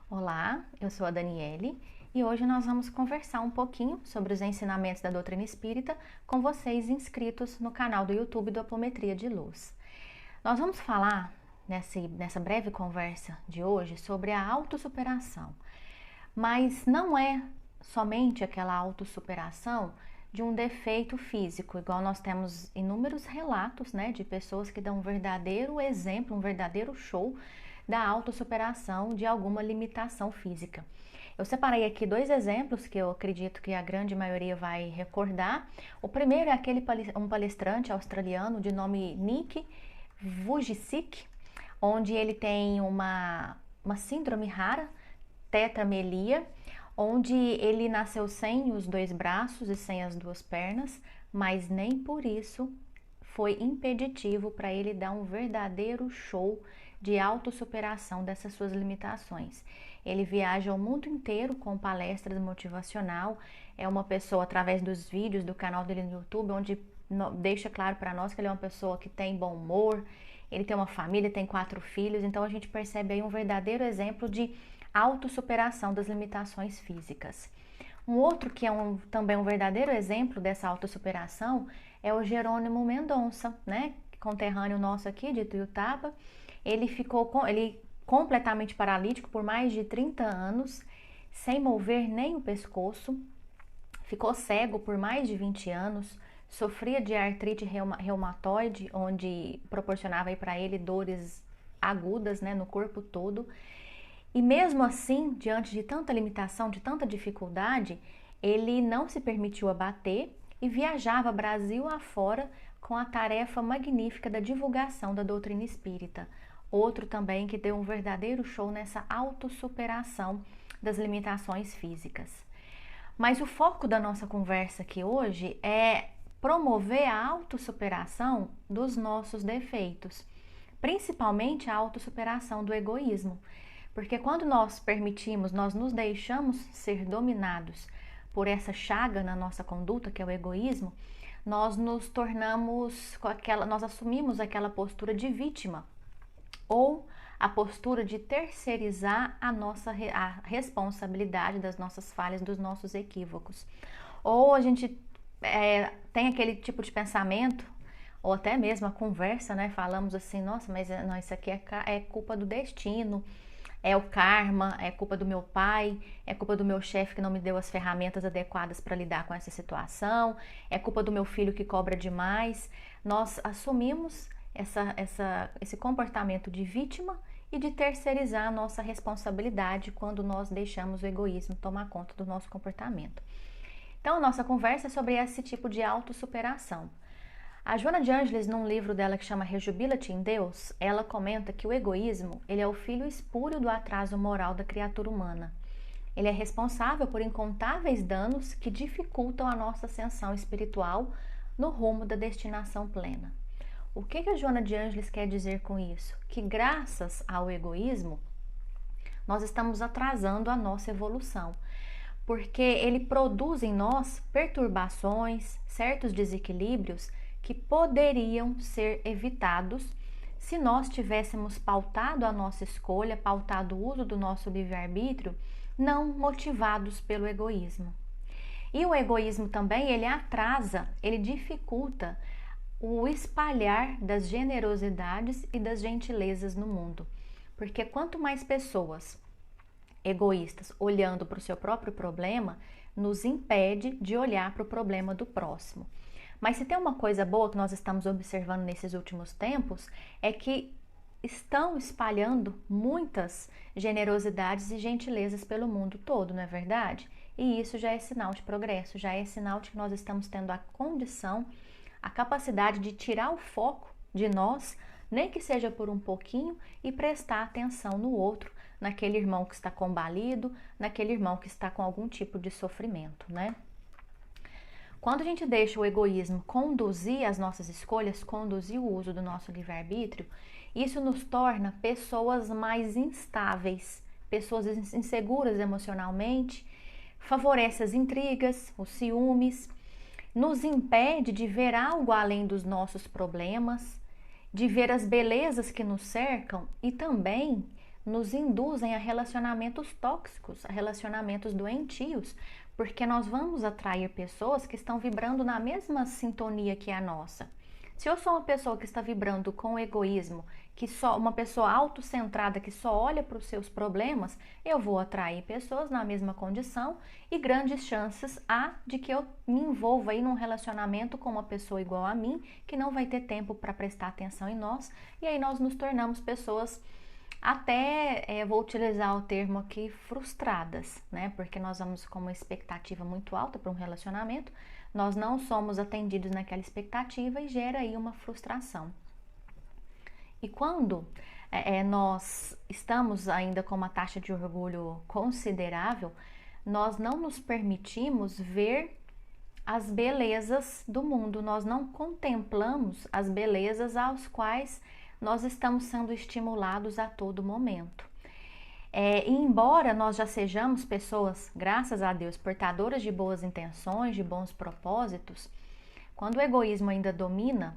Olá, eu sou a Daniele e hoje nós vamos conversar um pouquinho sobre os ensinamentos da doutrina espírita com vocês inscritos no canal do YouTube do Apometria de Luz. Nós vamos falar nessa breve conversa de hoje sobre a autossuperação, mas não é somente aquela autossuperação de um defeito físico, igual nós temos inúmeros relatos, de pessoas que dão um verdadeiro exemplo, um verdadeiro show da autossuperação de alguma limitação física. Eu separei aqui dois exemplos que eu acredito que a grande maioria vai recordar. O primeiro é um palestrante australiano de nome Nick Vujicic, onde ele tem uma síndrome rara, tetramelia, onde ele nasceu sem os dois braços e sem as duas pernas, mas nem por isso foi impeditivo para ele dar um verdadeiro show de autossuperação dessas suas limitações. Ele viaja o mundo inteiro com palestras motivacional, é uma pessoa, através dos vídeos do canal dele no YouTube, onde deixa claro para nós que ele é uma pessoa que tem bom humor, ele tem uma família, tem 4 filhos, então a gente percebe aí um verdadeiro exemplo de autossuperação das limitações físicas. Um outro que é também um verdadeiro exemplo dessa autossuperação é o Jerônimo Mendonça, conterrâneo nosso aqui de Tuiutaba. Ele ficou completamente paralítico por mais de 30 anos, sem mover nem o pescoço, ficou cego por mais de 20 anos, sofria de artrite reumatoide, onde proporcionava para ele dores agudas, no corpo todo. E mesmo assim, diante de tanta limitação, de tanta dificuldade, ele não se permitiu abater e viajava Brasil afora com a tarefa magnífica da divulgação da doutrina espírita. Outro também que deu um verdadeiro show nessa autossuperação das limitações físicas. Mas o foco da nossa conversa aqui hoje é promover a autossuperação dos nossos defeitos, principalmente a autossuperação do egoísmo. Porque quando nós permitimos, nós nos deixamos ser dominados por essa chaga na nossa conduta, que é o egoísmo, nós nos tornamos nós assumimos aquela postura de vítima ou a postura de terceirizar a responsabilidade das nossas falhas, dos nossos equívocos. Ou a gente tem aquele tipo de pensamento, ou até mesmo a conversa, falamos assim, nossa, mas não, isso aqui é culpa do destino, é o karma, é culpa do meu pai, é culpa do meu chefe que não me deu as ferramentas adequadas para lidar com essa situação, é culpa do meu filho que cobra demais. Nós assumimos esse comportamento de vítima e de terceirizar a nossa responsabilidade quando nós deixamos o egoísmo tomar conta do nosso comportamento. Então, a nossa conversa é sobre esse tipo de autossuperação. A Joana de Ângeles, num livro dela que chama Rejubila-te em Deus, ela comenta que o egoísmo ele é o filho espúrio do atraso moral da criatura humana. Ele é responsável por incontáveis danos que dificultam a nossa ascensão espiritual no rumo da destinação plena. O que a Joana de Ângeles quer dizer com isso? Que graças ao egoísmo, nós estamos atrasando a nossa evolução, porque ele produz em nós perturbações, certos desequilíbrios que poderiam ser evitados se nós tivéssemos pautado a nossa escolha, pautado o uso do nosso livre-arbítrio, não motivados pelo egoísmo. E o egoísmo também, ele atrasa, ele dificulta o espalhar das generosidades e das gentilezas no mundo. Porque quanto mais pessoas egoístas olhando para o seu próprio problema, nos impede de olhar para o problema do próximo. Mas se tem uma coisa boa que nós estamos observando nesses últimos tempos, é que estão espalhando muitas generosidades e gentilezas pelo mundo todo, não é verdade? E isso já é sinal de progresso, já é sinal de que nós estamos tendo a condição, a capacidade de tirar o foco de nós, nem que seja por um pouquinho, e prestar atenção no outro, naquele irmão que está combalido, naquele irmão que está com algum tipo de sofrimento, Quando a gente deixa o egoísmo conduzir as nossas escolhas, conduzir o uso do nosso livre-arbítrio, isso nos torna pessoas mais instáveis, pessoas inseguras emocionalmente, favorece as intrigas, os ciúmes, nos impede de ver algo além dos nossos problemas, de ver as belezas que nos cercam e também nos induzem a relacionamentos tóxicos, a relacionamentos doentios, porque nós vamos atrair pessoas que estão vibrando na mesma sintonia que a nossa. Se eu sou uma pessoa que está vibrando com egoísmo, uma pessoa autocentrada que só olha para os seus problemas, eu vou atrair pessoas na mesma condição e grandes chances há de que eu me envolva aí num relacionamento com uma pessoa igual a mim, que não vai ter tempo para prestar atenção em nós, e aí nós nos tornamos pessoas até, vou utilizar o termo aqui, frustradas, né? Porque nós vamos com uma expectativa muito alta para um relacionamento, nós não somos atendidos naquela expectativa e gera aí uma frustração. E quando nós estamos ainda com uma taxa de orgulho considerável, nós não nos permitimos ver as belezas do mundo, nós não contemplamos as belezas aos quais nós estamos sendo estimulados a todo momento. E embora nós já sejamos pessoas, graças a Deus, portadoras de boas intenções, de bons propósitos, quando o egoísmo ainda domina,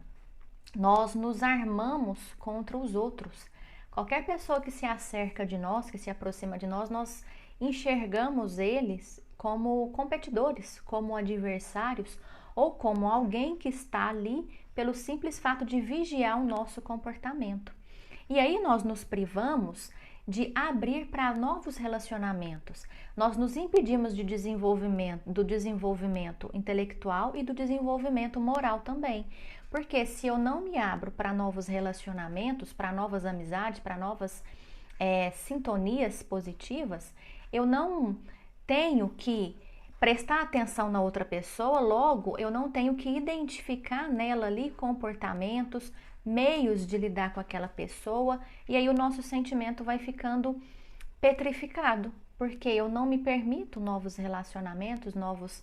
nós nos armamos contra os outros. Qualquer pessoa que se acerca de nós, que se aproxima de nós, nós enxergamos eles como competidores, como adversários ou como alguém que está ali pelo simples fato de vigiar o nosso comportamento. E aí nós nos privamos de abrir para novos relacionamentos. Nós nos impedimos do desenvolvimento intelectual e do desenvolvimento moral também. Porque se eu não me abro para novos relacionamentos, para novas amizades, para novas sintonias positivas, eu não tenho que prestar atenção na outra pessoa, logo eu não tenho que identificar nela ali comportamentos, meios de lidar com aquela pessoa, e aí o nosso sentimento vai ficando petrificado, porque eu não me permito novos relacionamentos, novas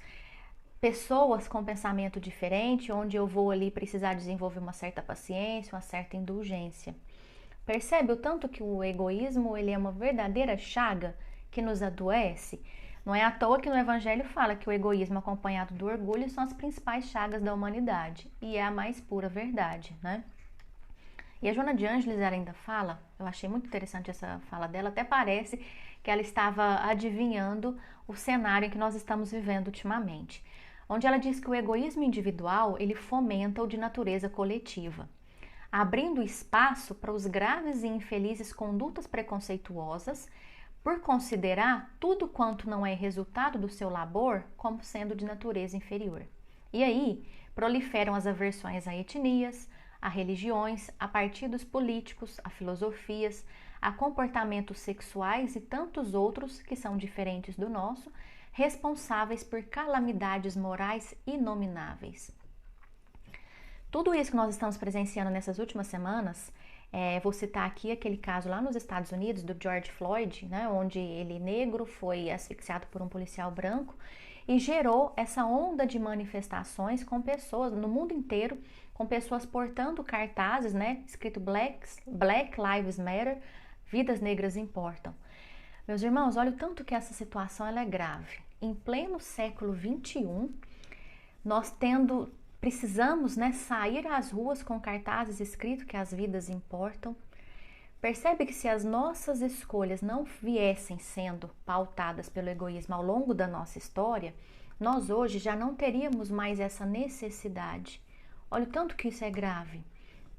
pessoas com pensamento diferente, onde eu vou ali precisar desenvolver uma certa paciência, uma certa indulgência. Percebe o tanto que o egoísmo ele é uma verdadeira chaga que nos adoece? Não é à toa que no Evangelho fala que o egoísmo acompanhado do orgulho são as principais chagas da humanidade, e é a mais pura verdade, né? E a Joana de Ângeles, ela ainda fala, eu achei muito interessante essa fala dela, até parece que ela estava adivinhando o cenário em que nós estamos vivendo ultimamente, onde ela diz que o egoísmo individual, ele fomenta o de natureza coletiva, abrindo espaço para os graves e infelizes condutas preconceituosas, por considerar tudo quanto não é resultado do seu labor como sendo de natureza inferior. E aí proliferam as aversões a etnias, a religiões, a partidos políticos, a filosofias, a comportamentos sexuais e tantos outros que são diferentes do nosso, responsáveis por calamidades morais inomináveis. Tudo isso que nós estamos presenciando nessas últimas semanas, vou citar aqui aquele caso lá nos Estados Unidos do George Floyd, né, onde ele negro foi asfixiado por um policial branco e gerou essa onda de manifestações com pessoas no mundo inteiro, com pessoas portando cartazes, né, escrito Black Lives Matter, vidas negras importam. Meus irmãos, olha o tanto que essa situação ela é grave. Em pleno século XXI, nós precisamos, né, sair às ruas com cartazes escritos que as vidas importam. Percebe que se as nossas escolhas não viessem sendo pautadas pelo egoísmo ao longo da nossa história, nós hoje já não teríamos mais essa necessidade. Olha o tanto que isso é grave.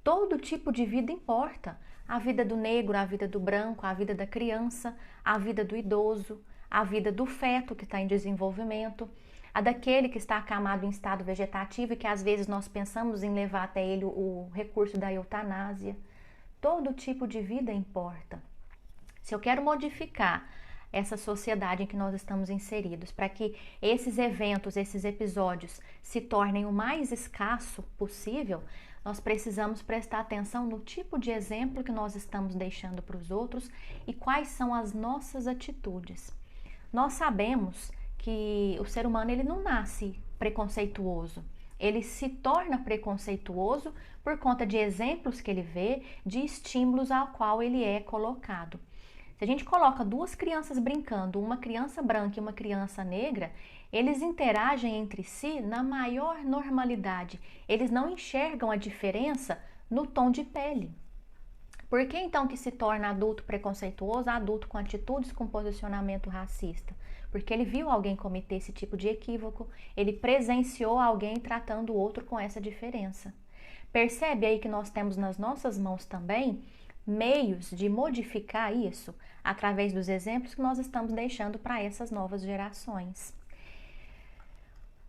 Todo tipo de vida importa. A vida do negro, a vida do branco, a vida da criança, a vida do idoso, a vida do feto que está em desenvolvimento, a daquele que está acamado em estado vegetativo e que às vezes nós pensamos em levar até ele o recurso da eutanásia. Todo tipo de vida importa. Se eu quero modificar essa sociedade em que nós estamos inseridos, para que esses eventos, esses episódios se tornem o mais escasso possível, nós precisamos prestar atenção no tipo de exemplo que nós estamos deixando para os outros e quais são as nossas atitudes. Nós sabemos que o ser humano ele não nasce preconceituoso, ele se torna preconceituoso por conta de exemplos que ele vê, de estímulos ao qual ele é colocado. Se a gente coloca duas crianças brincando, uma criança branca e uma criança negra, eles interagem entre si na maior normalidade. Eles não enxergam a diferença no tom de pele. Por que então que se torna adulto preconceituoso, adulto com atitudes com posicionamento racista? Porque ele viu alguém cometer esse tipo de equívoco, ele presenciou alguém tratando o outro com essa diferença. Percebe aí que nós temos nas nossas mãos também meios de modificar isso através dos exemplos que nós estamos deixando para essas novas gerações.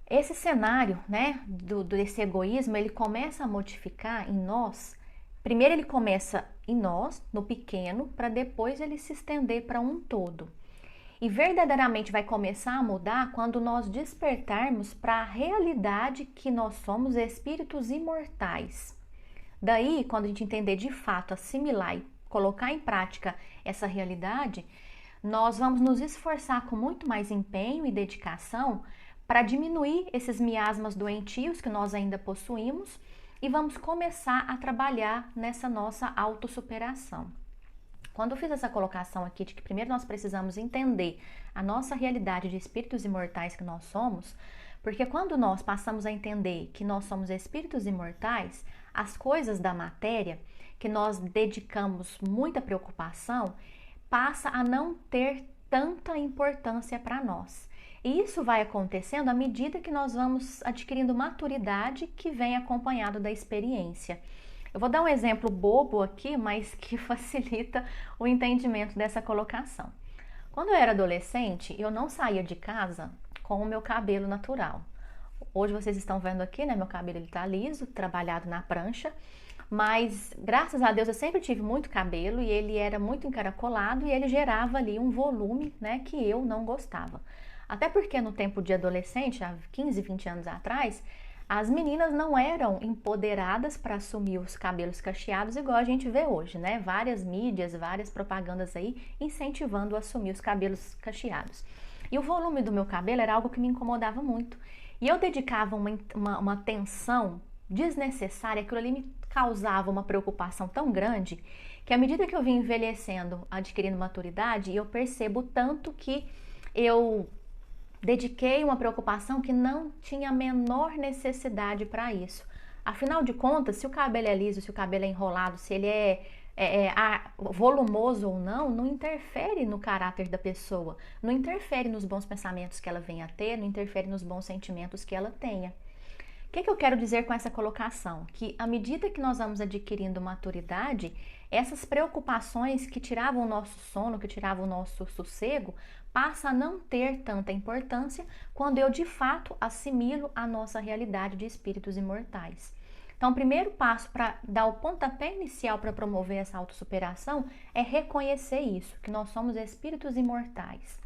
Esse cenário, né, desse egoísmo, ele começa a modificar em nós. Primeiro ele começa em nós, no pequeno, para depois ele se estender para um todo. E verdadeiramente vai começar a mudar quando nós despertarmos para a realidade que nós somos espíritos imortais. Daí, quando a gente entender de fato, assimilar e colocar em prática essa realidade, nós vamos nos esforçar com muito mais empenho e dedicação para diminuir esses miasmas doentios que nós ainda possuímos e vamos começar a trabalhar nessa nossa autossuperação. Quando eu fiz essa colocação aqui de que primeiro nós precisamos entender a nossa realidade de espíritos imortais que nós somos, porque quando nós passamos a entender que nós somos espíritos imortais, as coisas da matéria, que nós dedicamos muita preocupação, passa a não ter tanta importância para nós. E isso vai acontecendo à medida que nós vamos adquirindo maturidade que vem acompanhado da experiência. Eu vou dar um exemplo bobo aqui, mas que facilita o entendimento dessa colocação. Quando eu era adolescente, eu não saía de casa com o meu cabelo natural. Hoje vocês estão vendo aqui, né? Meu cabelo ele tá liso, trabalhado na prancha, mas graças a Deus eu sempre tive muito cabelo e ele era muito encaracolado e ele gerava ali um volume, né, que eu não gostava. Até porque no tempo de adolescente, há 15, 20 anos atrás, as meninas não eram empoderadas para assumir os cabelos cacheados igual a gente vê hoje, né? Várias mídias, várias propagandas aí incentivando a assumir os cabelos cacheados. E o volume do meu cabelo era algo que me incomodava muito. E eu dedicava uma atenção desnecessária, aquilo ali me causava uma preocupação tão grande que à medida que eu vim envelhecendo, adquirindo maturidade, eu percebo tanto que eu dediquei uma preocupação que não tinha a menor necessidade para isso. Afinal de contas, se o cabelo é liso, se o cabelo é enrolado, se ele é volumoso ou não, não interfere no caráter da pessoa, não interfere nos bons pensamentos que ela venha a ter, não interfere nos bons sentimentos que ela tenha. O que eu quero dizer com essa colocação? Que à medida que nós vamos adquirindo maturidade, essas preocupações que tiravam o nosso sono, que tiravam o nosso sossego, passa a não ter tanta importância quando eu de fato assimilo a nossa realidade de espíritos imortais. Então, o primeiro passo para dar o pontapé inicial para promover essa autossuperação é reconhecer isso, que nós somos espíritos imortais.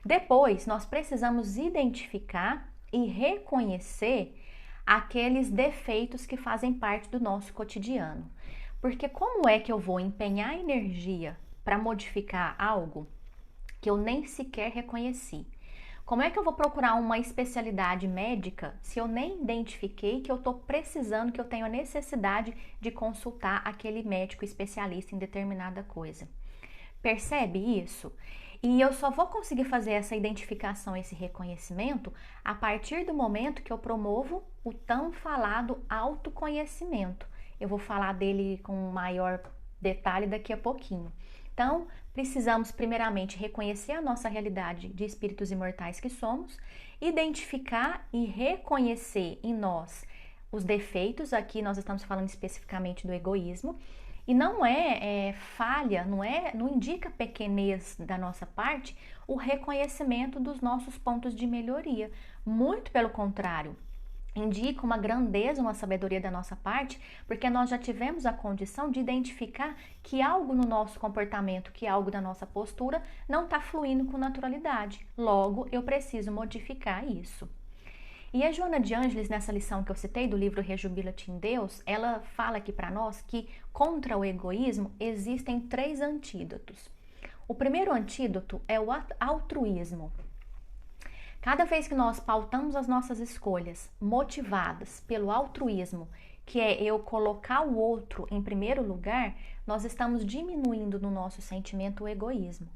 Depois, nós precisamos identificar e reconhecer aqueles defeitos que fazem parte do nosso cotidiano. Porque como é que eu vou empenhar energia para modificar algo que eu nem sequer reconheci? Como é que eu vou procurar uma especialidade médica se eu nem identifiquei que eu estou precisando, que eu tenho a necessidade de consultar aquele médico especialista em determinada coisa? Percebe isso? E eu só vou conseguir fazer essa identificação, esse reconhecimento, a partir do momento que eu promovo o tão falado autoconhecimento. Eu vou falar dele com maior detalhe daqui a pouquinho. Então, precisamos primeiramente reconhecer a nossa realidade de espíritos imortais que somos, identificar e reconhecer em nós os defeitos, aqui nós estamos falando especificamente do egoísmo, e não é falha, não indica pequenez da nossa parte o reconhecimento dos nossos pontos de melhoria. Muito pelo contrário, indica uma grandeza, uma sabedoria da nossa parte, porque nós já tivemos a condição de identificar que algo no nosso comportamento, que algo da nossa postura não está fluindo com naturalidade. Logo, eu preciso modificar isso. E a Joana de Ângeles, nessa lição que eu citei do livro Rejubila-te em Deus, ela fala aqui para nós que contra o egoísmo existem 3 antídotos. O primeiro antídoto é o altruísmo. Cada vez que nós pautamos as nossas escolhas motivadas pelo altruísmo, que é eu colocar o outro em primeiro lugar, nós estamos diminuindo no nosso sentimento o egoísmo.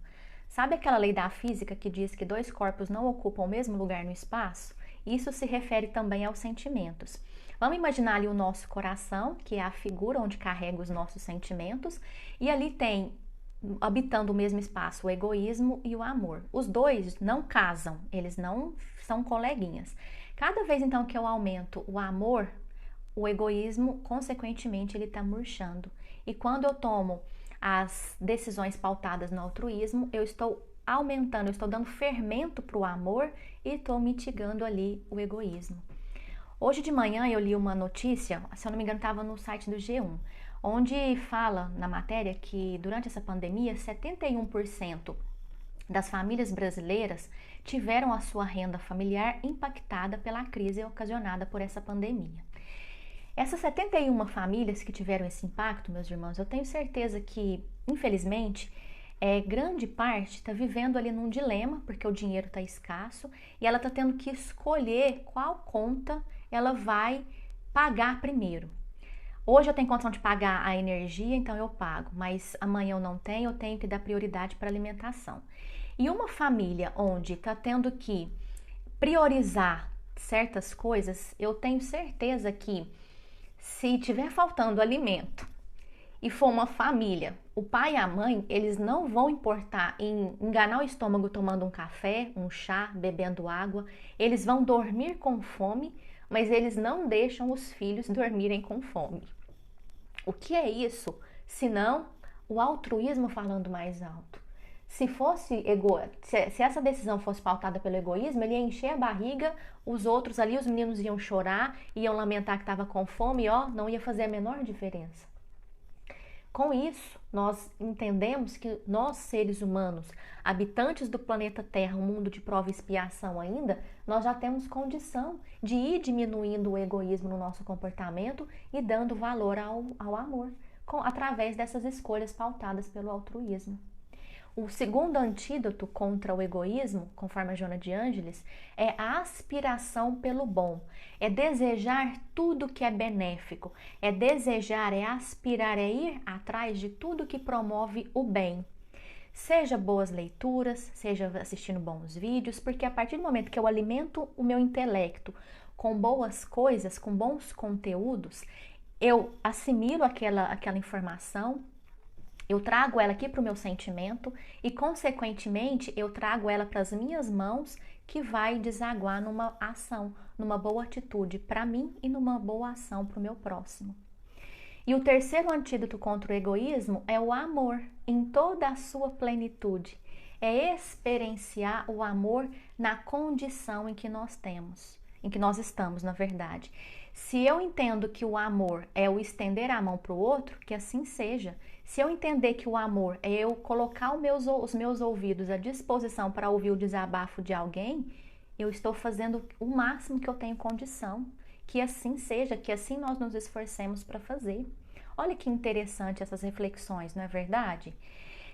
Sabe aquela lei da física que diz que 2 corpos não ocupam o mesmo lugar no espaço? Isso se refere também aos sentimentos. Vamos imaginar ali o nosso coração, que é a figura onde carrega os nossos sentimentos, e ali tem, habitando o mesmo espaço, o egoísmo e o amor. Os dois não casam, eles não são coleguinhas. Cada vez então que eu aumento o amor, o egoísmo, consequentemente, ele está murchando. E quando eu tomo as decisões pautadas no altruísmo, eu estou aumentando, eu estou dando fermento para o amor e estou mitigando ali o egoísmo. Hoje de manhã eu li uma notícia, se eu não me engano estava no site do G1, onde fala na matéria que durante essa pandemia 71% das famílias brasileiras tiveram a sua renda familiar impactada pela crise ocasionada por essa pandemia. Essas 71 famílias que tiveram esse impacto, meus irmãos, eu tenho certeza que, infelizmente, grande parte está vivendo ali num dilema, porque o dinheiro está escasso, e ela está tendo que escolher qual conta ela vai pagar primeiro. Hoje eu tenho condição de pagar a energia, então eu pago, mas amanhã eu tenho que dar prioridade para alimentação. E uma família onde está tendo que priorizar certas coisas, eu tenho certeza que se tiver faltando alimento e for uma família, o pai e a mãe, eles não vão importar em enganar o estômago tomando um café, um chá, bebendo água. Eles vão dormir com fome, mas eles não deixam os filhos dormirem com fome. O que é isso? Senão o altruísmo falando mais alto. Se essa decisão fosse pautada pelo egoísmo, ele ia encher a barriga, os outros ali, os meninos iam chorar, iam lamentar que estava com fome, não ia fazer a menor diferença. Com isso, nós entendemos que nós, seres humanos, habitantes do planeta Terra, um mundo de prova e expiação ainda, nós já temos condição de ir diminuindo o egoísmo no nosso comportamento e dando valor ao amor, através dessas escolhas pautadas pelo altruísmo. O segundo antídoto contra o egoísmo, conforme a Joana de Ângeles, é a aspiração pelo bom. É desejar tudo que é benéfico. É desejar, é aspirar, é ir atrás de tudo que promove o bem. Seja boas leituras, seja assistindo bons vídeos, porque a partir do momento que eu alimento o meu intelecto com boas coisas, com bons conteúdos, eu assimilo aquela informação, eu trago ela aqui para o meu sentimento e, consequentemente, eu trago ela para as minhas mãos, que vai desaguar numa ação, numa boa atitude para mim e numa boa ação para o meu próximo. E o terceiro antídoto contra o egoísmo é o amor em toda a sua plenitude. É experienciar o amor na condição em que nós temos, em que nós estamos, na verdade. Se eu entendo que o amor é o estender a mão para o outro, que assim seja. Se eu entender que o amor é eu colocar os meus ouvidos à disposição para ouvir o desabafo de alguém, eu estou fazendo o máximo que eu tenho condição. Que assim seja, que assim nós nos esforcemos para fazer. Olha que interessante essas reflexões, não é verdade?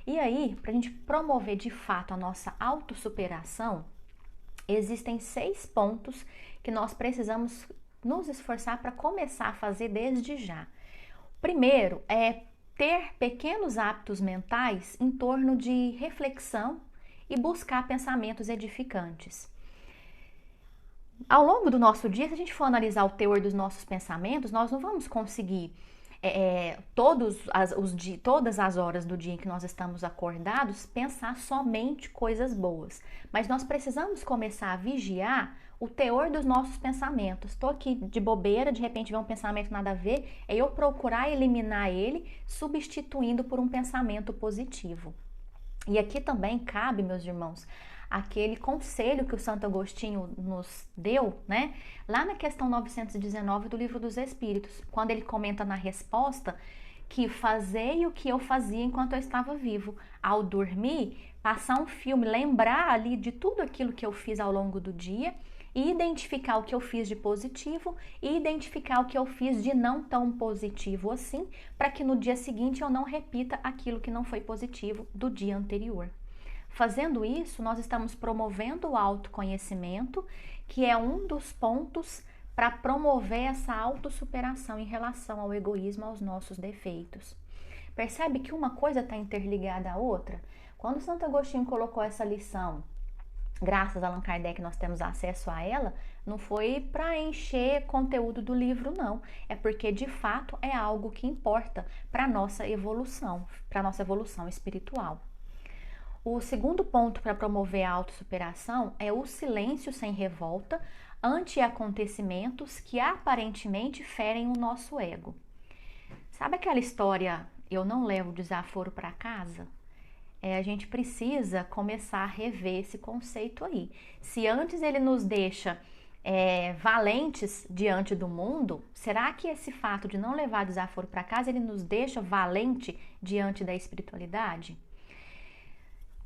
E aí, para a gente promover de fato a nossa autossuperação, existem 6 pontos que nós precisamos nos esforçar para começar a fazer desde já. Primeiro é ter pequenos hábitos mentais em torno de reflexão e buscar pensamentos edificantes. Ao longo do nosso dia, se a gente for analisar o teor dos nossos pensamentos, nós não vamos conseguir todas as horas do dia em que nós estamos acordados pensar somente coisas boas. Mas nós precisamos começar a vigiar o teor dos nossos pensamentos. Estou aqui de bobeira, de repente vem um pensamento nada a ver, é eu procurar eliminar ele, substituindo por um pensamento positivo. E aqui também cabe, meus irmãos, aquele conselho que o Santo Agostinho nos deu, né? Lá na questão 919 do Livro dos Espíritos, quando ele comenta na resposta que fazei o que eu fazia enquanto eu estava vivo. Ao dormir, passar um filme, lembrar ali de tudo aquilo que eu fiz ao longo do dia e identificar o que eu fiz de positivo e identificar o que eu fiz de não tão positivo assim, para que no dia seguinte eu não repita aquilo que não foi positivo do dia anterior. Fazendo isso, nós estamos promovendo o autoconhecimento, que é um dos pontos para promover essa autossuperação em relação ao egoísmo, aos nossos defeitos. Percebe que uma coisa está interligada à outra? Quando Santo Agostinho colocou essa lição graças a Allan Kardec nós temos acesso a ela, não foi para encher conteúdo do livro, não. É porque de fato é algo que importa para nossa evolução espiritual. O segundo ponto para promover a autossuperação é o silêncio sem revolta ante acontecimentos que aparentemente ferem o nosso ego. Sabe aquela história, eu não levo desaforo para casa? A gente precisa começar a rever esse conceito aí. Se antes ele nos deixa valentes diante do mundo, será que esse fato de não levar desaforo para casa, ele nos deixa valente diante da espiritualidade?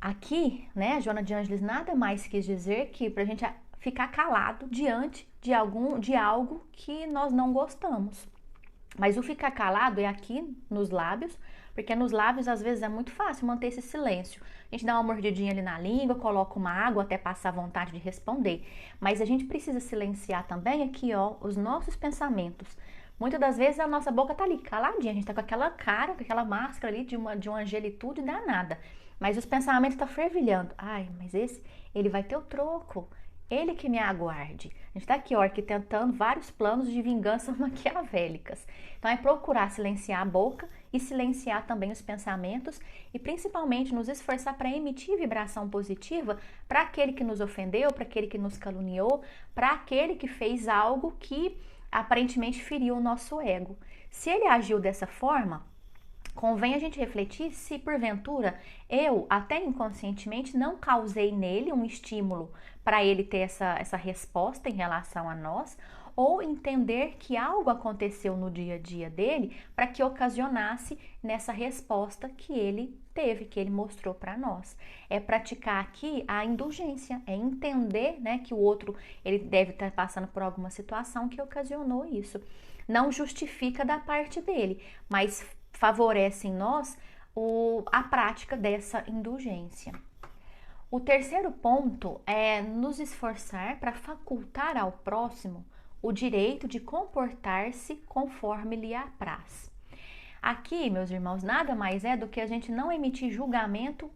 Aqui, né, a Joana de Ângeles nada mais quis dizer que para a gente ficar calado diante de algo que nós não gostamos. Mas o ficar calado é aqui nos lábios, porque nos lábios às vezes é muito fácil manter esse silêncio. A gente dá uma mordidinha ali na língua, coloca uma água até passar vontade de responder. Mas a gente precisa silenciar também aqui, ó, os nossos pensamentos. Muitas das vezes a nossa boca tá ali caladinha, a gente tá com aquela cara, com aquela máscara ali de uma angelitude danada. Mas os pensamentos estão fervilhando. Ai, mas ele vai ter o troco. Ele que me aguarde. A gente está aqui, ó, arquitetando vários planos de vingança maquiavélicas. Então é procurar silenciar a boca e silenciar também os pensamentos e principalmente nos esforçar para emitir vibração positiva para aquele que nos ofendeu, para aquele que nos caluniou, para aquele que fez algo que aparentemente feriu o nosso ego. Se ele agiu dessa forma, convém a gente refletir se, porventura, eu, até inconscientemente, não causei nele um estímulo para ele ter essa resposta em relação a nós, ou entender que algo aconteceu no dia a dia dele para que ocasionasse nessa resposta que ele teve, que ele mostrou para nós. É praticar aqui a indulgência, é entender, né, que o outro ele deve estar passando por alguma situação que ocasionou isso. Não justifica da parte dele, mas favorece em nós a prática dessa indulgência. O terceiro ponto é nos esforçar para facultar ao próximo o direito de comportar-se conforme lhe apraz. Aqui, meus irmãos, nada mais é do que a gente não emitir julgamento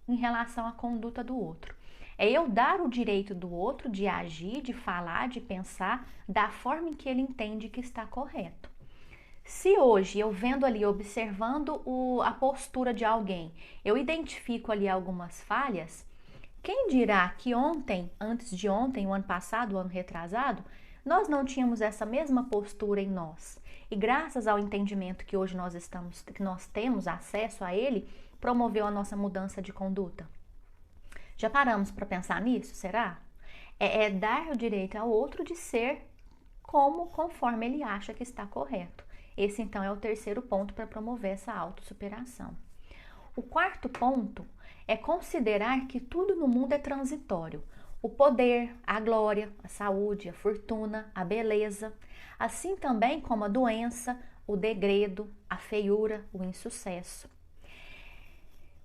em relação à conduta do outro. É eu dar o direito do outro de agir, de falar, de pensar da forma em que ele entende que está correto. Se hoje eu vendo ali, observando a postura de alguém, eu identifico ali algumas falhas, quem dirá que ontem, antes de ontem, o ano passado, o ano retrasado, nós não tínhamos essa mesma postura em nós? E graças ao entendimento que hoje que nós temos acesso a ele, promoveu a nossa mudança de conduta. Já paramos para pensar nisso, será? É dar o direito ao outro de ser conforme ele acha que está correto. Esse, então, é o terceiro ponto para promover essa autossuperação. O quarto ponto é considerar que tudo no mundo é transitório. O poder, a glória, a saúde, a fortuna, a beleza, assim também como a doença, o degredo, a feiura, o insucesso.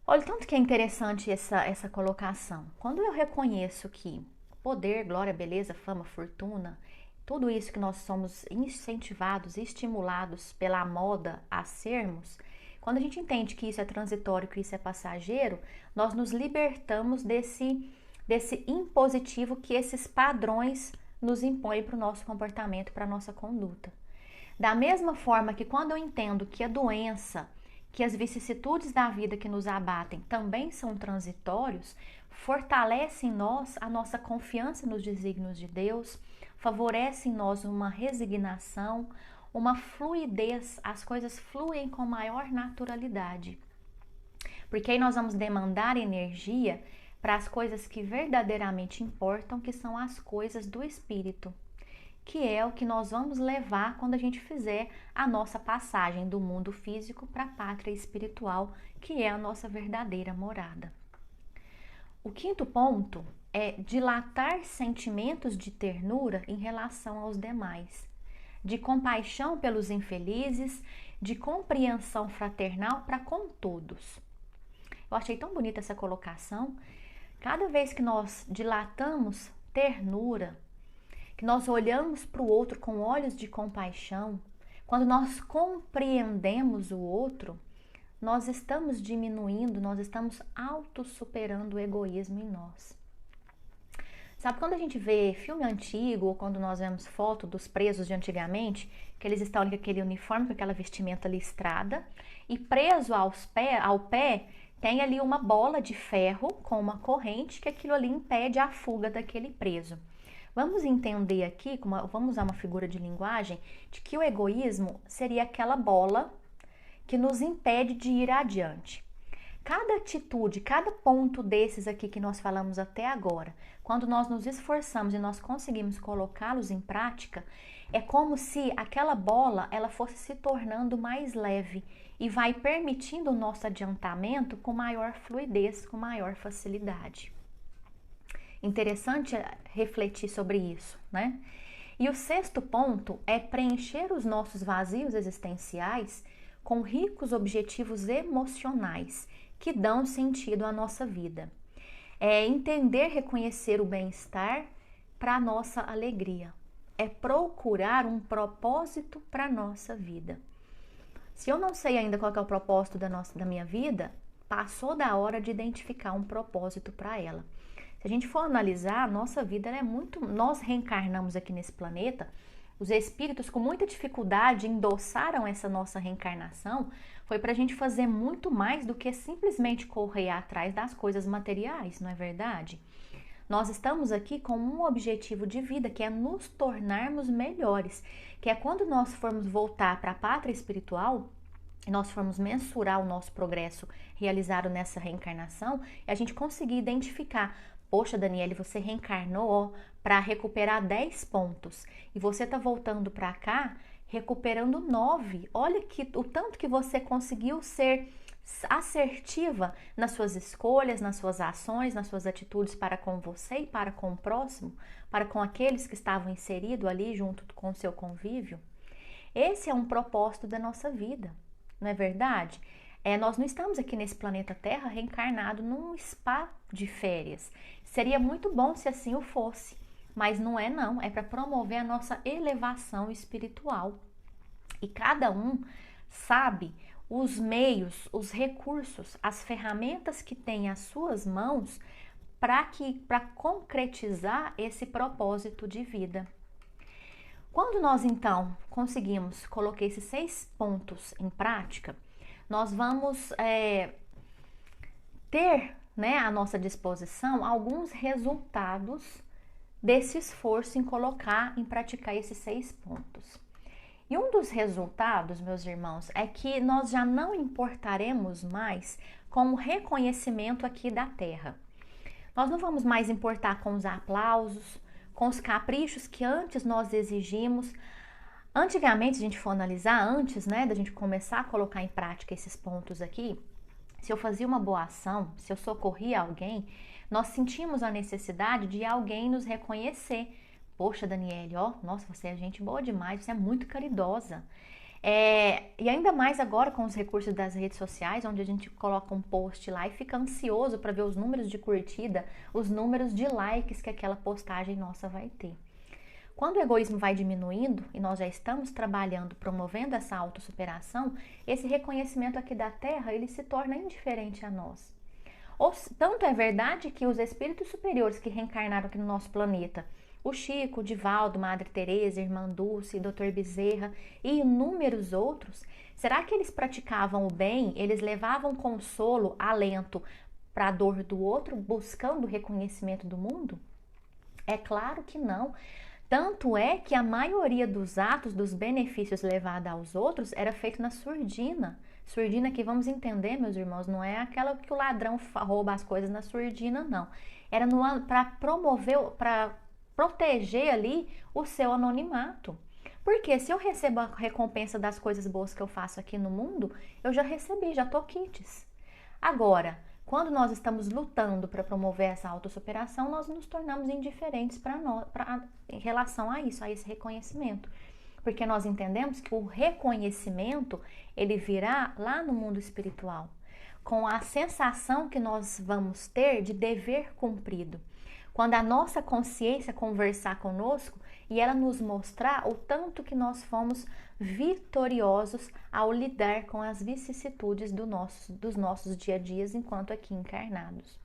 Olha, tanto que é interessante essa colocação. Quando eu reconheço que poder, glória, beleza, fama, fortuna, tudo isso que nós somos incentivados, estimulados pela moda a sermos, quando a gente entende que isso é transitório, que isso é passageiro, nós nos libertamos desse impositivo que esses padrões nos impõem para o nosso comportamento, para a nossa conduta. Da mesma forma que quando eu entendo que a doença, que as vicissitudes da vida que nos abatem também são transitórios, fortalece em nós a nossa confiança nos desígnios de Deus, favorece em nós uma resignação, uma fluidez, as coisas fluem com maior naturalidade. Porque aí nós vamos demandar energia para as coisas que verdadeiramente importam, que são as coisas do espírito, que é o que nós vamos levar quando a gente fizer a nossa passagem do mundo físico para a pátria espiritual, que é a nossa verdadeira morada. O quinto ponto é dilatar sentimentos de ternura em relação aos demais, de compaixão pelos infelizes, de compreensão fraternal para com todos. Eu achei tão bonita essa colocação. Cada vez que nós dilatamos ternura, que nós olhamos para o outro com olhos de compaixão, quando nós compreendemos o outro, nós estamos diminuindo, nós estamos autossuperando o egoísmo em nós. Sabe quando a gente vê filme antigo ou quando nós vemos foto dos presos de antigamente, que eles estão ali com aquele uniforme, com aquela vestimenta listrada e preso ao pé tem ali uma bola de ferro com uma corrente que aquilo ali impede a fuga daquele preso. Vamos entender aqui, vamos usar uma figura de linguagem, de que o egoísmo seria aquela bola que nos impede de ir adiante. Cada atitude, cada ponto desses aqui que nós falamos até agora, quando nós nos esforçamos e nós conseguimos colocá-los em prática, é como se aquela bola ela fosse se tornando mais leve e vai permitindo o nosso adiantamento com maior fluidez, com maior facilidade. Interessante refletir sobre isso, né? E o sexto ponto é preencher os nossos vazios existenciais com ricos objetivos emocionais que dão sentido à nossa vida. É entender, reconhecer o bem-estar para a nossa alegria. É procurar um propósito para a nossa vida. Se eu não sei ainda qual é o propósito da minha vida, passou da hora de identificar um propósito para ela. Se a gente for analisar, a nossa vida é muito... Nós reencarnamos aqui nesse planeta, os espíritos com muita dificuldade endossaram essa nossa reencarnação, foi para a gente fazer muito mais do que simplesmente correr atrás das coisas materiais, não é verdade? Nós estamos aqui com um objetivo de vida, que é nos tornarmos melhores, que é quando nós formos voltar para a pátria espiritual, e nós formos mensurar o nosso progresso realizado nessa reencarnação, e a gente conseguir identificar, poxa, Daniele, você reencarnou para recuperar 10 pontos, e você está voltando para cá recuperando 9. Olha o tanto que você conseguiu ser assertiva nas suas escolhas, nas suas ações, nas suas atitudes para com você e para com o próximo, para com aqueles que estavam inseridos ali junto com o seu convívio. Esse é um propósito da nossa vida, não é verdade? Nós não estamos aqui nesse planeta Terra reencarnado num spa de férias. Seria muito bom se assim o fosse, mas não é não, é para promover a nossa elevação espiritual. E cada um sabe os meios, os recursos, as ferramentas que tem às suas mãos para concretizar esse propósito de vida. Quando nós então conseguimos colocar esses 6 pontos em prática, nós vamos ter, né, à nossa disposição alguns resultados desse esforço em praticar esses 6 pontos. E um dos resultados, meus irmãos, é que nós já não importaremos mais com o reconhecimento aqui da Terra. Nós não vamos mais importar com os aplausos, com os caprichos que antes nós exigimos. Antigamente, se a gente for analisar, antes, né, da gente começar a colocar em prática esses pontos aqui, se eu fazia uma boa ação, se eu socorria alguém, nós sentimos a necessidade de alguém nos reconhecer. Poxa, Daniele, nossa, você é gente boa demais, você é muito caridosa. E ainda mais agora com os recursos das redes sociais, onde a gente coloca um post lá e fica ansioso para ver os números de curtida, os números de likes que aquela postagem nossa vai ter. Quando o egoísmo vai diminuindo e nós já estamos trabalhando, promovendo essa autossuperação, esse reconhecimento aqui da Terra, ele se torna indiferente a nós. Tanto é verdade que os espíritos superiores que reencarnaram aqui no nosso planeta, o Chico, o Divaldo, Madre Teresa, Irmã Dulce, Dr. Bezerra e inúmeros outros, será que eles praticavam o bem? Eles levavam consolo, alento para a dor do outro, buscando o reconhecimento do mundo? É claro que não. Tanto é que a maioria dos atos, dos benefícios levados aos outros, era feito na surdina. Surdina que, vamos entender, meus irmãos, não é aquela que o ladrão rouba as coisas na surdina, não. Era para promover, para proteger ali o seu anonimato. Porque se eu recebo a recompensa das coisas boas que eu faço aqui no mundo, eu já recebi, já tô quites. Agora, quando nós estamos lutando para promover essa autossuperação, nós nos tornamos indiferentes em relação a isso, a esse reconhecimento. Porque nós entendemos que o reconhecimento, ele virá lá no mundo espiritual, com a sensação que nós vamos ter de dever cumprido. Quando a nossa consciência conversar conosco e ela nos mostrar o tanto que nós fomos vitoriosos ao lidar com as vicissitudes dos nossos dia a dias enquanto aqui encarnados.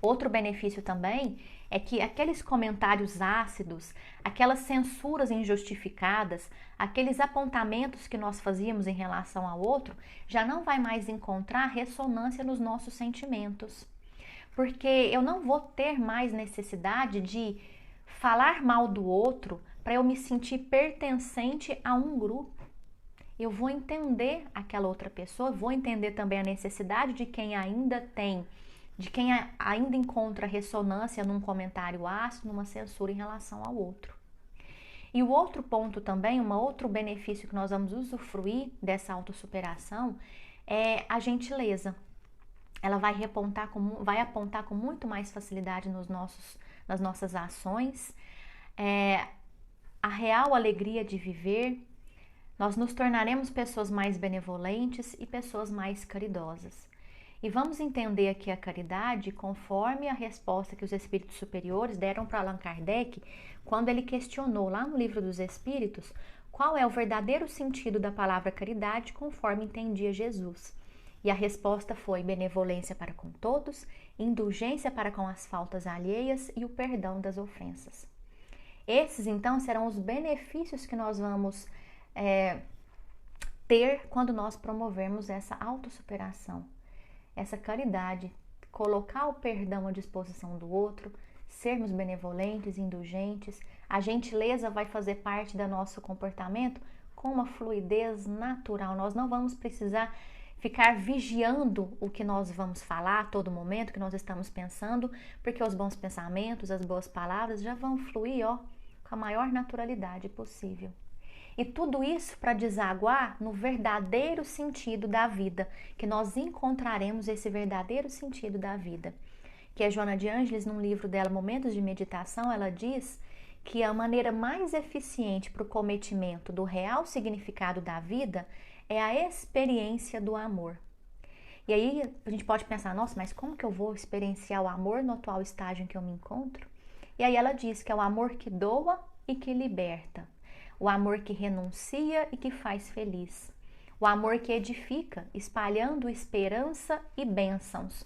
Outro benefício também é que aqueles comentários ácidos, aquelas censuras injustificadas, aqueles apontamentos que nós fazíamos em relação ao outro, já não vai mais encontrar ressonância nos nossos sentimentos. Porque eu não vou ter mais necessidade de falar mal do outro para eu me sentir pertencente a um grupo. Eu vou entender aquela outra pessoa, vou entender também a necessidade de quem ainda encontra ressonância num comentário ácido, numa censura em relação ao outro. E o outro ponto também, outro benefício que nós vamos usufruir dessa autossuperação é a gentileza. Ela vai apontar com muito mais facilidade nas nossas ações, a real alegria de viver. Nós nos tornaremos pessoas mais benevolentes e pessoas mais caridosas. E vamos entender aqui a caridade conforme a resposta que os espíritos superiores deram para Allan Kardec quando ele questionou lá no Livro dos Espíritos qual é o verdadeiro sentido da palavra caridade conforme entendia Jesus. E a resposta foi benevolência para com todos, indulgência para com as faltas alheias e o perdão das ofensas. Esses, então, serão os benefícios que nós vamos ter quando nós promovermos essa autossuperação, essa caridade, colocar o perdão à disposição do outro, sermos benevolentes, indulgentes. A gentileza vai fazer parte do nosso comportamento com uma fluidez natural. Nós não vamos precisar ficar vigiando o que nós vamos falar a todo momento, o que nós estamos pensando, porque os bons pensamentos, as boas palavras já vão fluir com a maior naturalidade possível. E tudo isso para desaguar no verdadeiro sentido da vida, que nós encontraremos esse verdadeiro sentido da vida. Que a Joana de Ângeles, num livro dela, Momentos de Meditação, ela diz que a maneira mais eficiente para o cometimento do real significado da vida é a experiência do amor. E aí a gente pode pensar, nossa, mas como que eu vou experienciar o amor no atual estágio em que eu me encontro? E aí ela diz que é o amor que doa e que liberta. O amor que renuncia e que faz feliz. O amor que edifica, espalhando esperança e bênçãos.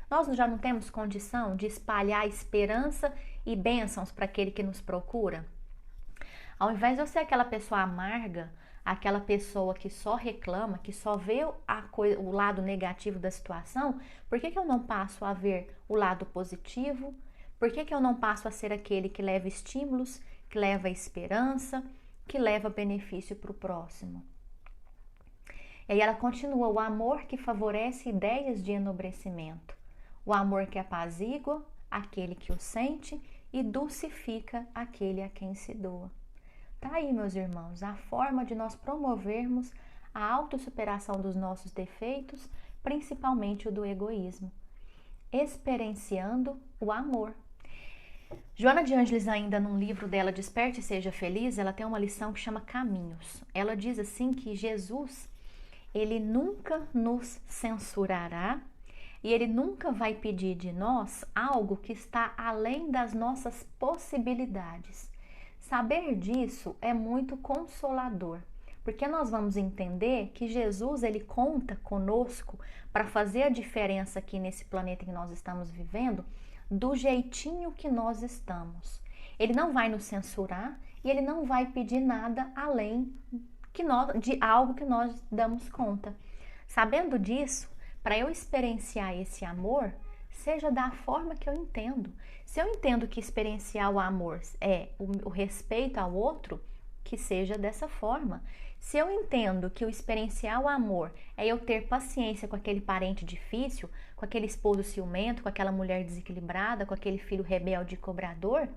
Nós já não temos condição de espalhar esperança e bênçãos para aquele que nos procura? Ao invés de eu ser aquela pessoa amarga, aquela pessoa que só reclama, que só vê o lado negativo da situação, por que eu não passo a ver o lado positivo? Por que eu não passo a ser aquele que leva estímulos, que leva esperança, que leva benefício para o próximo? E aí ela continua, o amor que favorece ideias de enobrecimento, o amor que apazigua aquele que o sente e dulcifica aquele a quem se doa. Tá aí, meus irmãos, a forma de nós promovermos a autossuperação dos nossos defeitos, principalmente o do egoísmo, experienciando o amor. Joana de Ângeles, ainda num livro dela, Desperte e Seja Feliz, ela tem uma lição que chama Caminhos. Ela diz assim que Jesus, ele nunca nos censurará e ele nunca vai pedir de nós algo que está além das nossas possibilidades. Saber disso é muito consolador, porque nós vamos entender que Jesus, ele conta conosco para fazer a diferença aqui nesse planeta que nós estamos vivendo, do jeitinho que nós estamos. Ele não vai nos censurar e ele não vai pedir nada além de algo que nós damos conta. Sabendo disso, para eu experienciar esse amor, seja da forma que eu entendo. Se eu entendo que experienciar o amor é o respeito ao outro, que seja dessa forma. Se eu entendo que o experienciar o amor é eu ter paciência com aquele parente difícil, com aquele esposo ciumento, com aquela mulher desequilibrada, com aquele filho rebelde e cobrador,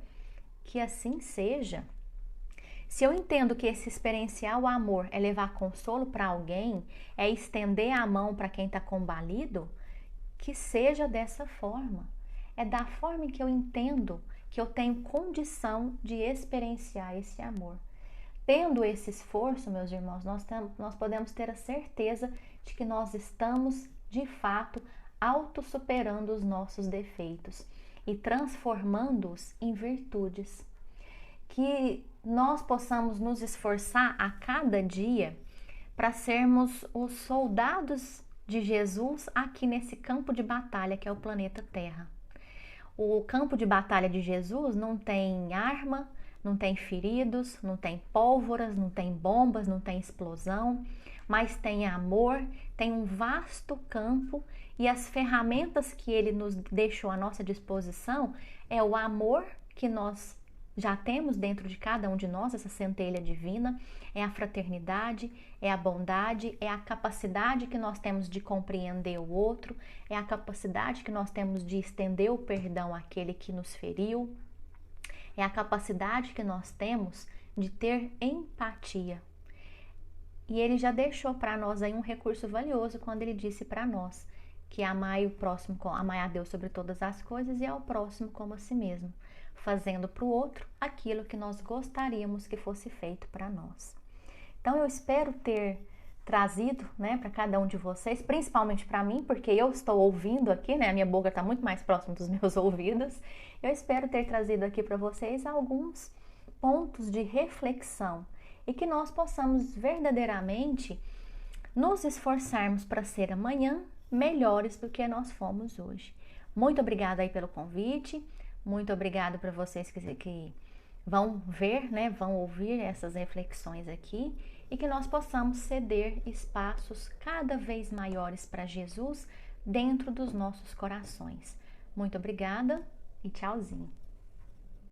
que assim seja. Se eu entendo que esse experienciar o amor é levar consolo para alguém, é estender a mão para quem está combalido, que seja dessa forma. É da forma em que eu entendo que eu tenho condição de experienciar esse amor. Tendo esse esforço, meus irmãos, nós podemos ter a certeza de que nós estamos, de fato, autossuperando os nossos defeitos e transformando-os em virtudes. Que nós possamos nos esforçar a cada dia para sermos os soldados de Jesus aqui nesse campo de batalha que é o planeta Terra. O campo de batalha de Jesus não tem arma, não tem feridos, não tem pólvoras, não tem bombas, não tem explosão, mas tem amor, tem um vasto campo e as ferramentas que ele nos deixou à nossa disposição é o amor que nós já temos dentro de cada um de nós, essa centelha divina, é a fraternidade, é a bondade, é a capacidade que nós temos de compreender o outro, é a capacidade que nós temos de estender o perdão àquele que nos feriu, é a capacidade que nós temos de ter empatia. E ele já deixou para nós aí um recurso valioso quando ele disse para nós que amai o próximo, amai a Deus sobre todas as coisas e ao próximo como a si mesmo, fazendo para o outro aquilo que nós gostaríamos que fosse feito para nós. Então eu espero ter trazido, né, para cada um de vocês, principalmente para mim, porque eu estou ouvindo aqui, né, a minha boca está muito mais próxima dos meus ouvidos. Eu espero ter trazido aqui para vocês alguns pontos de reflexão e que nós possamos verdadeiramente nos esforçarmos para ser amanhã melhores do que nós fomos hoje. Muito obrigada aí pelo convite, muito obrigada para vocês que vão ver, né, vão ouvir essas reflexões aqui e que nós possamos ceder espaços cada vez maiores para Jesus dentro dos nossos corações. Muito obrigada e tchauzinho.